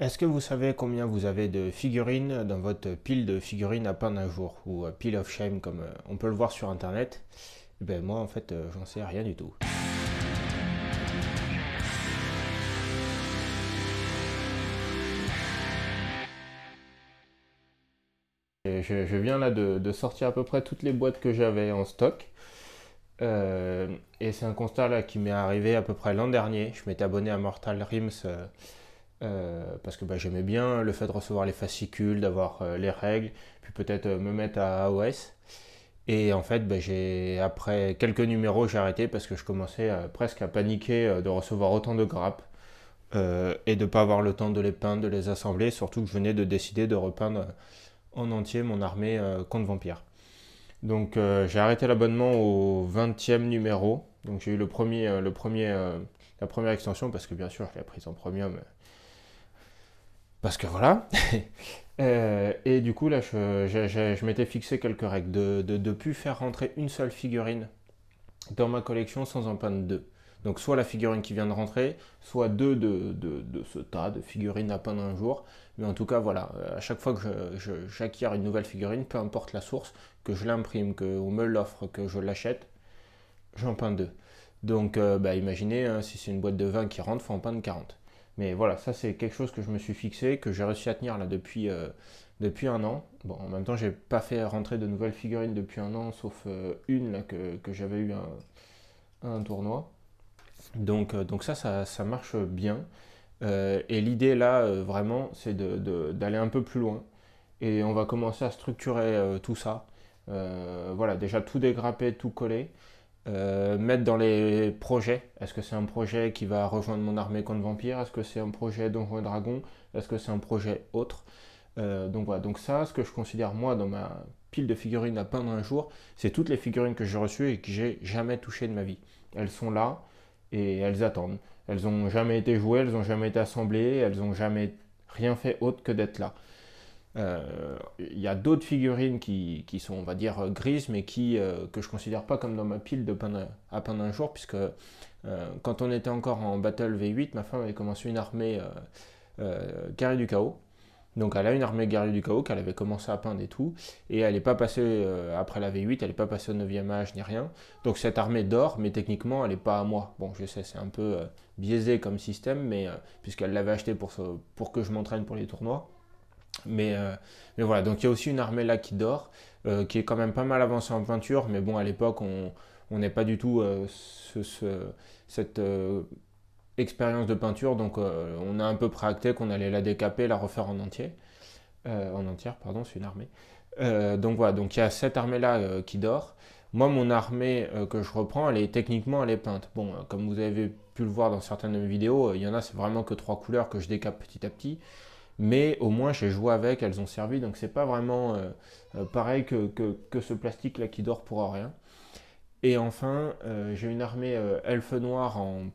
Est-ce que vous savez combien vous avez de figurines dans votre pile de figurines à peindre un jour ou pile of shame comme on peut le voir sur internet? Eh ben moi en fait j'en sais rien du tout. Et je viens là de sortir à peu près toutes les boîtes que j'avais en stock. Et c'est un constat là qui m'est arrivé à peu près l'an dernier. Je m'étais abonné à Mortal Rims parce que j'aimais bien le fait de recevoir les fascicules, d'avoir les règles, puis peut-être me mettre à AOS. Et en fait, après quelques numéros, j'ai arrêté parce que je commençais presque à paniquer de recevoir autant de grappes et de ne pas avoir le temps de les peindre, de les assembler, surtout que je venais de décider de repeindre en entier mon armée contre vampire. Donc j'ai arrêté l'abonnement au 20e numéro. Donc j'ai eu la première extension parce que bien sûr je l'ai prise en premium. Parce que voilà. Et du coup là je m'étais fixé quelques règles de plus faire rentrer une seule figurine dans ma collection sans en peindre deux. Donc soit la figurine qui vient de rentrer, soit deux de ce tas de figurines à peindre un jour. Mais en tout cas, voilà, à chaque fois que j'acquiers une nouvelle figurine, peu importe la source, que je l'imprime, qu'on me l'offre, que je l'achète, j'en peins deux. Donc imaginez, hein, si c'est une boîte de 20 qui rentre, il faut en peindre 40. Mais voilà, ça c'est quelque chose que je me suis fixé, que j'ai réussi à tenir là depuis un an. Bon, en même temps, j'ai pas fait rentrer de nouvelles figurines depuis un an, sauf une là, que j'avais eu un tournoi. Donc ça marche bien. Et l'idée là, vraiment, c'est d'aller un peu plus loin. Et on va commencer à structurer tout ça. Voilà, déjà tout dégrapper, tout coller. Mettre dans les projets. Est-ce que c'est un projet qui va rejoindre mon armée contre vampire? Est-ce que c'est un projet Donjons et Dragons? Est-ce que c'est un projet autre? Donc voilà, donc ça, ce que je considère moi dans ma pile de figurines à peindre un jour, c'est toutes les figurines que j'ai reçues et que j'ai jamais touchées de ma vie. Elles sont là et elles attendent. Elles n'ont jamais été jouées, elles n'ont jamais été assemblées, elles n'ont jamais rien fait autre que d'être là. Il y a d'autres figurines qui sont, on va dire, grises, mais que je ne considère pas comme dans ma pile à peindre un jour, puisque quand on était encore en Battle V8, ma femme avait commencé une armée Guerrier du Chaos. Donc elle a une armée guerrier du chaos qu'elle avait commencé à peindre et tout. Et elle n'est pas passée, après la V8, elle n'est pas passée au 9e âge ni rien. Donc cette armée dort, mais techniquement elle n'est pas à moi. Bon, je sais, c'est un peu biaisé comme système, mais puisqu'elle l'avait acheté pour que je m'entraîne pour les tournois. Mais, euh, mais voilà, donc il y a aussi une armée là qui dort, qui est quand même pas mal avancée en peinture, mais bon, à l'époque, on n'est pas du tout cette expérience de peinture, donc on a un peu préacté qu'on allait la décaper, la refaire en entière, pardon, c'est une armée. Donc voilà, donc il y a cette armée-là qui dort. Moi, mon armée que je reprends, elle est peinte. Bon, comme vous avez pu le voir dans certaines vidéos, il y en a, c'est vraiment que trois couleurs que je décape petit à petit. Mais au moins, j'ai joué avec, elles ont servi, donc c'est pas vraiment pareil que ce plastique-là qui dort pour rien. Et enfin, j'ai une armée elfe noir en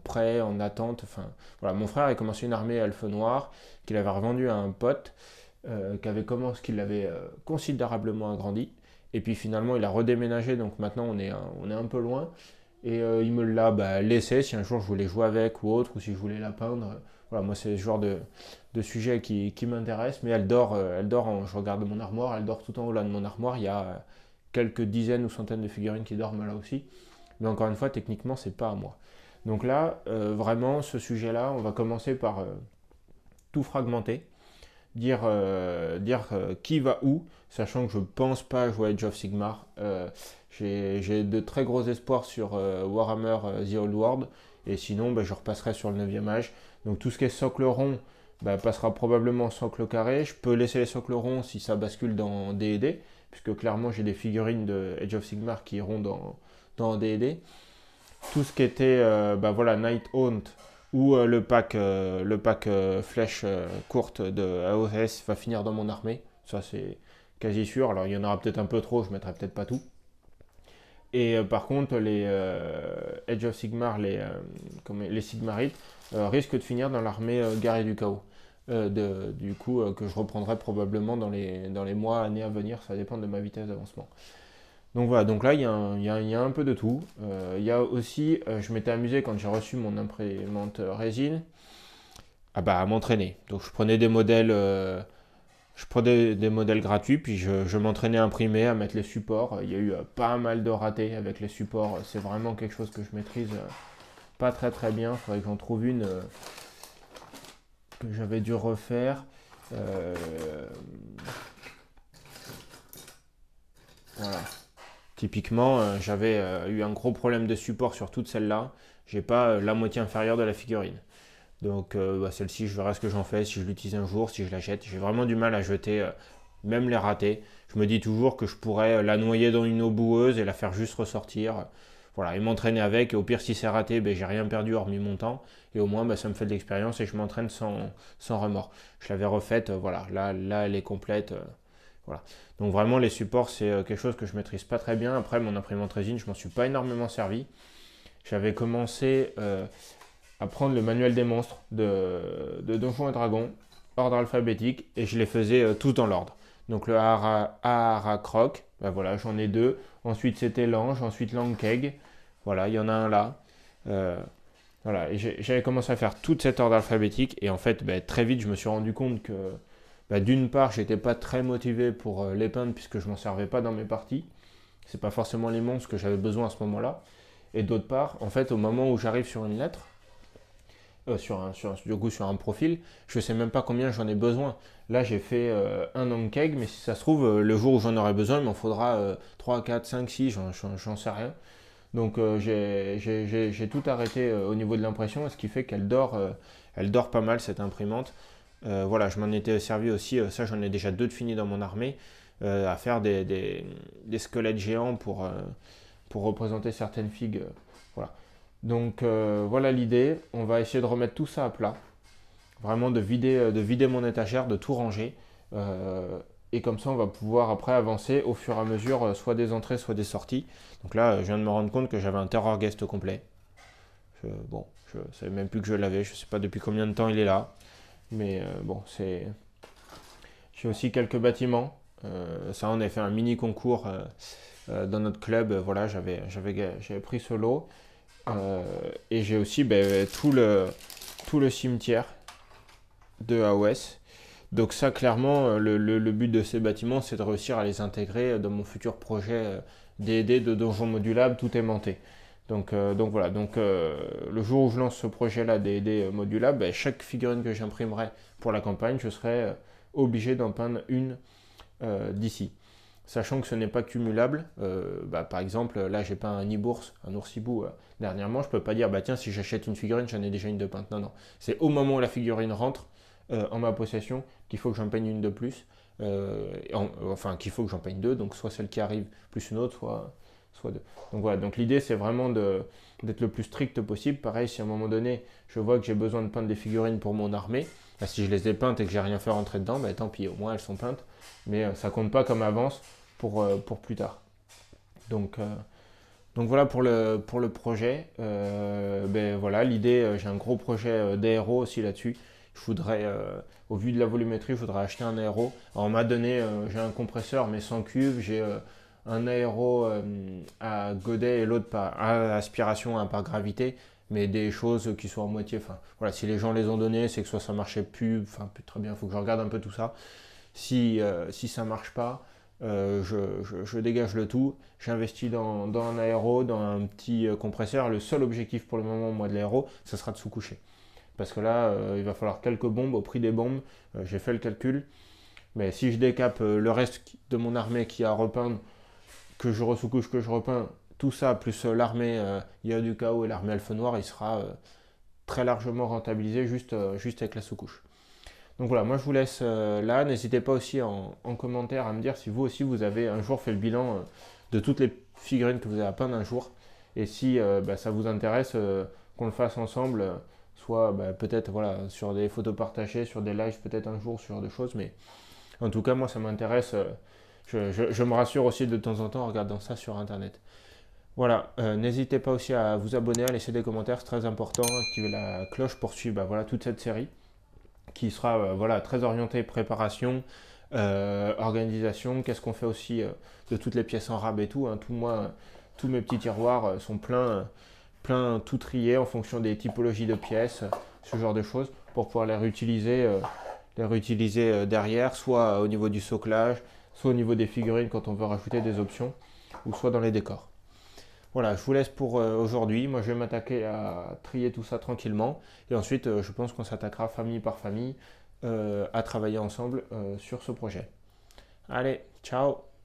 prêt, en attente. Enfin, voilà, mon frère a commencé une armée elfe noir qu'il avait revendue à un pote qui l'avait considérablement agrandi. Et puis finalement, il a redéménagé, donc maintenant on est un peu loin. Et il me l'a laissé si un jour je voulais jouer avec ou autre, ou si je voulais la peindre. Voilà, moi c'est ce genre de sujet qui m'intéresse. Mais je regarde mon armoire, elle dort tout en haut là de mon armoire. Il y a quelques dizaines ou centaines de figurines qui dorment là aussi. Mais encore une fois, techniquement, c'est pas à moi. Donc là, vraiment, ce sujet-là, on va commencer par tout fragmenter, dire qui va où, sachant que je pense pas jouer à Age of Sigmar. J'ai de très gros espoirs sur Warhammer The Old World, et sinon, je repasserai sur le 9e âge. Donc tout ce qui est socle rond, passera probablement en socle carré. Je peux laisser les socles ronds si ça bascule dans D&D, puisque clairement j'ai des figurines de Age of Sigmar qui iront dans D&D. Tout ce qui était voilà, Night Haunt ou le pack flèche courte de AOS va finir dans mon armée. Ça c'est quasi sûr. Alors il y en aura peut-être un peu trop, je mettrai peut-être pas tout. Et par contre, les Age of Sigmar, les Sigmarites, risquent de finir dans l'armée Guerrier du Chaos. Du coup, que je reprendrai probablement dans les mois, années à venir, ça dépend de ma vitesse d'avancement. Donc voilà, donc là il y a un peu de tout. Il y a aussi, je m'étais amusé quand j'ai reçu mon imprimante résine à m'entraîner. Donc je prenais des modèles gratuits, puis je m'entraînais à imprimer, à mettre les supports. Il y a eu pas mal de ratés avec les supports. C'est vraiment quelque chose que je maîtrise pas très très bien. Il faudrait que j'en trouve une que j'avais dû refaire. Euh, voilà. Typiquement, j'avais eu un gros problème de support sur toute celle-là. J'ai pas la moitié inférieure de la figurine. Donc celle-ci, je verrai ce que j'en fais, si je l'utilise un jour, si je l'achète. J'ai vraiment du mal à jeter même les ratés. Je me dis toujours que je pourrais la noyer dans une eau boueuse et la faire juste ressortir. Voilà, et m'entraîner avec. Et au pire, si c'est raté, ben, j'ai rien perdu hormis mon temps. Et au moins, ben, ça me fait de l'expérience et je m'entraîne sans remords. Je l'avais refaite, voilà. Là, elle est complète. Voilà. Donc vraiment, les supports, c'est quelque chose que je maîtrise pas très bien. Après, mon imprimante résine, je m'en suis pas énormément servi. J'avais commencé à prendre le manuel des monstres de Donjons et Dragons, ordre alphabétique, et je les faisais tous dans l'ordre. Donc le Ahara Croc, ben voilà, j'en ai deux. Ensuite c'était l'ange, ensuite l'Ankeg. Voilà, il y en a un là. Euh, voilà, et j'avais commencé à faire toute cette ordre alphabétique, et en fait, ben, très vite, je me suis rendu compte que ben, d'une part, j'étais pas très motivé pour les peindre puisque je m'en servais pas dans mes parties. C'est pas forcément les monstres que j'avais besoin à ce moment-là. Et d'autre part, en fait, au moment où j'arrive sur une lettre, sur un profil, je sais même pas combien j'en ai besoin. Là, j'ai fait un Ankeg, mais si ça se trouve, le jour où j'en aurai besoin, il m'en faudra 3, 4, 5, 6, j'en sais rien. Donc j'ai tout arrêté au niveau de l'impression, ce qui fait elle dort pas mal cette imprimante. Voilà, je m'en étais servi aussi, ça j'en ai déjà deux de finis dans mon armée, à faire des squelettes géants pour représenter certaines figues. Voilà. Donc voilà l'idée, on va essayer de remettre tout ça à plat, vraiment de vider mon étagère, de tout ranger. Et comme ça, on va pouvoir après avancer au fur et à mesure, soit des entrées, soit des sorties. Donc là, je viens de me rendre compte que j'avais un Terror Guest complet. Bon, je ne savais même plus que je l'avais, je ne sais pas depuis combien de temps il est là. Mais bon, c'est. J'ai aussi quelques bâtiments. Ça, on a fait un mini concours dans notre club. Voilà, j'avais pris ce lot. Et j'ai aussi ben, tout le cimetière de AOS. Donc ça, clairement, le but de ces bâtiments, c'est de réussir à les intégrer dans mon futur projet D&D de donjon modulable, tout aimanté. Donc voilà, le jour où je lance ce projet-là D&D modulable, ben, chaque figurine que j'imprimerai pour la campagne, je serai obligé d'en peindre une d'ici. Sachant que ce n'est pas cumulable, par exemple, là j'ai peint un Ibours, un oursibou dernièrement, je peux pas dire, bah tiens, si j'achète une figurine, j'en ai déjà une de peinte. Non, non. C'est au moment où la figurine rentre en ma possession qu'il faut que j'en peigne une de plus. Enfin, qu'il faut que j'en peigne deux, donc soit celle qui arrive plus une autre, soit deux. Donc voilà, donc l'idée c'est vraiment d'être le plus strict possible. Pareil, si à un moment donné, je vois que j'ai besoin de peindre des figurines pour mon armée, bah, si je les ai peintes et que j'ai rien fait rentrer dedans, bah, tant pis, au moins elles sont peintes. Mais ça compte pas comme avance pour plus tard. Donc, euh, donc voilà pour le projet. Ben voilà, l'idée, j'ai un gros projet d'aéro aussi là-dessus. Je voudrais, au vu de la volumétrie, je voudrais acheter un aéro. Alors, on m'a donné, j'ai un compresseur mais sans cuve, j'ai un aéro à godet et l'autre à aspiration, un par gravité, mais des choses qui sont en moitié. Enfin, voilà, si les gens les ont donnés, c'est que soit ça marchait plus, enfin plus très bien, il faut que je regarde un peu tout ça. Si ça marche pas, je dégage le tout, j'investis dans un aéro, dans un petit compresseur. Le seul objectif pour le moment, moi, de l'aéro, ça sera de sous-coucher. Parce que là, il va falloir quelques bombes. Au prix des bombes, j'ai fait le calcul. Mais si je décape le reste de mon armée qui a à repeindre, que je ressous-couche, que je repeins, tout ça, plus l'armée IA du chaos et l'armée Elfe Noir, il sera très largement rentabilisé juste avec la sous-couche. Donc voilà, moi je vous laisse là. N'hésitez pas aussi en commentaire à me dire si vous aussi vous avez un jour fait le bilan de toutes les figurines que vous avez à peindre un jour. Et si ça vous intéresse qu'on le fasse ensemble, soit peut-être voilà, sur des photos partagées, sur des lives peut-être un jour, sur des choses. Mais en tout cas, moi ça m'intéresse. Je me rassure aussi de temps en temps en regardant ça sur internet. Voilà, n'hésitez pas aussi à vous abonner, à laisser des commentaires, c'est très important. Activez la cloche pour suivre voilà, toute cette série qui sera voilà, très orienté préparation, organisation. Qu'est-ce qu'on fait aussi de toutes les pièces en rab et tout. Hein. Tous mes petits tiroirs sont pleins tout triés en fonction des typologies de pièces, ce genre de choses, pour pouvoir les réutiliser derrière, soit au niveau du soclage, soit au niveau des figurines quand on veut rajouter des options, ou soit dans les décors. Voilà, je vous laisse pour aujourd'hui. Moi, je vais m'attaquer à trier tout ça tranquillement. Et ensuite, je pense qu'on s'attaquera famille par famille à travailler ensemble sur ce projet. Allez, ciao!